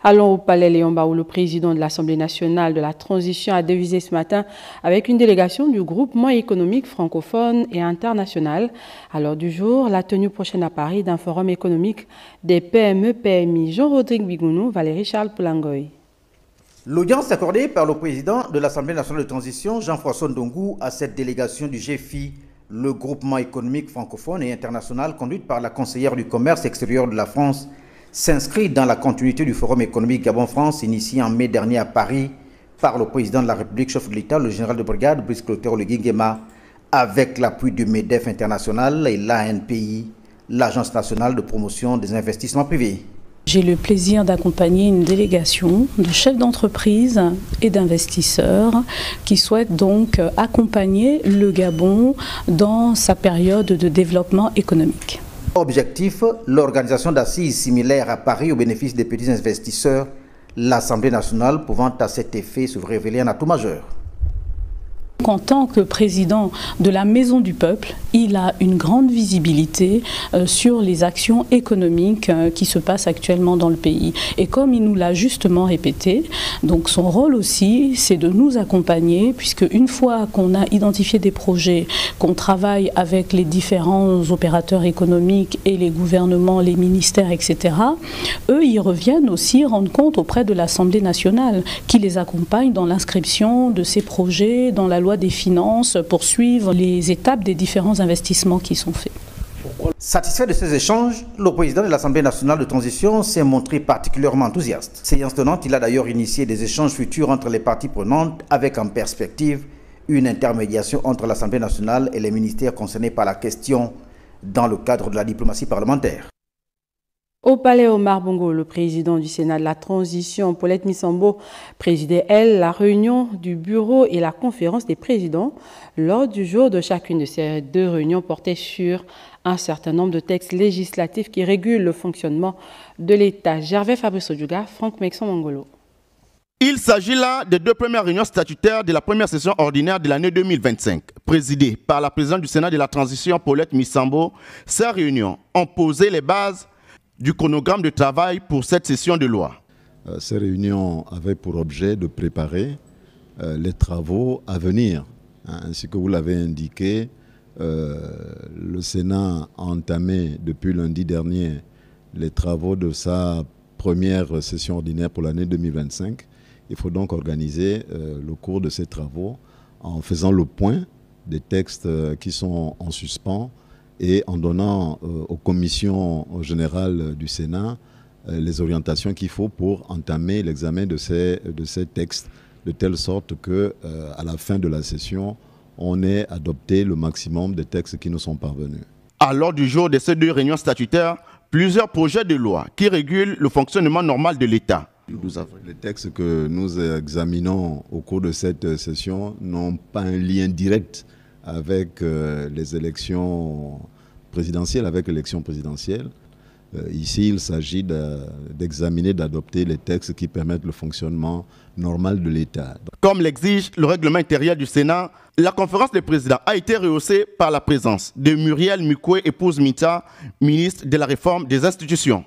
Allons au Palais Léomba où le président de l'Assemblée nationale de la transition a dévisé ce matin avec une délégation du groupement économique francophone et international. À l'heure du jour, la tenue prochaine à Paris d'un forum économique des PME-PMI. Jean-Rodrigue Bigounou, Valérie Charles Poulangoy. L'audience accordée par le président de l'Assemblée nationale de transition, Jean-François Ndongou, à cette délégation du GFI, le groupement économique francophone et international, conduite par la conseillère du commerce extérieur de la France, s'inscrit dans la continuité du Forum économique Gabon-France initié en mai dernier à Paris par le président de la République, chef de l'État, le général de brigade Brice Clotaire Oligui Nguema, avec l'appui du MEDEF international et l'ANPI, l'Agence nationale de promotion des investissements privés. J'ai le plaisir d'accompagner une délégation de chefs d'entreprise et d'investisseurs qui souhaitent donc accompagner le Gabon dans sa période de développement économique. Objectif, l'organisation d'assises similaires à Paris au bénéfice des petits investisseurs, l'Assemblée nationale pouvant à cet effet se révéler un atout majeur. En tant que président de la Maison du Peuple, il a une grande visibilité sur les actions économiques qui se passent actuellement dans le pays. Et comme il nous l'a justement répété, donc son rôle aussi, c'est de nous accompagner, puisque une fois qu'on a identifié des projets, qu'on travaille avec les différents opérateurs économiques et les gouvernements, les ministères, etc., eux, ils reviennent aussi rendre compte auprès de l'Assemblée nationale, qui les accompagne dans l'inscription de ces projets, dans la loi des finances, pour suivre les étapes des différents investissements qui sont faits. Satisfait de ces échanges, le président de l'Assemblée nationale de transition s'est montré particulièrement enthousiaste. Séance tenante, il a d'ailleurs initié des échanges futurs entre les parties prenantes avec en perspective une intermédiation entre l'Assemblée nationale et les ministères concernés par la question dans le cadre de la diplomatie parlementaire. Au Palais Omar Bongo, le président du Sénat de la transition, Paulette Missambo, présidait, elle, la réunion du bureau et la conférence des présidents. Lors du jour de chacune de ces deux réunions portait sur un certain nombre de textes législatifs qui régulent le fonctionnement de l'État. Gervais Fabrice Odjuga, Franck Mexon Mangolo. Il s'agit là des deux premières réunions statutaires de la première session ordinaire de l'année 2025. Présidée par la présidente du Sénat de la transition, Paulette Missambo, ces réunions ont posé les bases du chronogramme de travail pour cette session de loi. Ces réunions avaient pour objet de préparer les travaux à venir. Ainsi que vous l'avez indiqué, le Sénat a entamé depuis lundi dernier les travaux de sa première session ordinaire pour l'année 2025. Il faut donc organiser le cours de ces travaux en faisant le point des textes qui sont en suspens et en donnant aux commissions générales du Sénat les orientations qu'il faut pour entamer l'examen de ces textes, de telle sorte qu'à la fin de la session, on ait adopté le maximum des textes qui nous sont parvenus. À l'ordre du jour de ces deux réunions statutaires, plusieurs projets de loi qui régulent le fonctionnement normal de l'État. Les textes que nous examinons au cours de cette session n'ont pas un lien direct avec les élections présidentielles, avec l'élection présidentielle. Ici, il s'agit d'examiner, d'adopter les textes qui permettent le fonctionnement normal de l'État. Comme l'exige le règlement intérieur du Sénat, la conférence des présidents a été rehaussée par la présence de Muriel Mukwe, épouse Mita, ministre de la Réforme des institutions.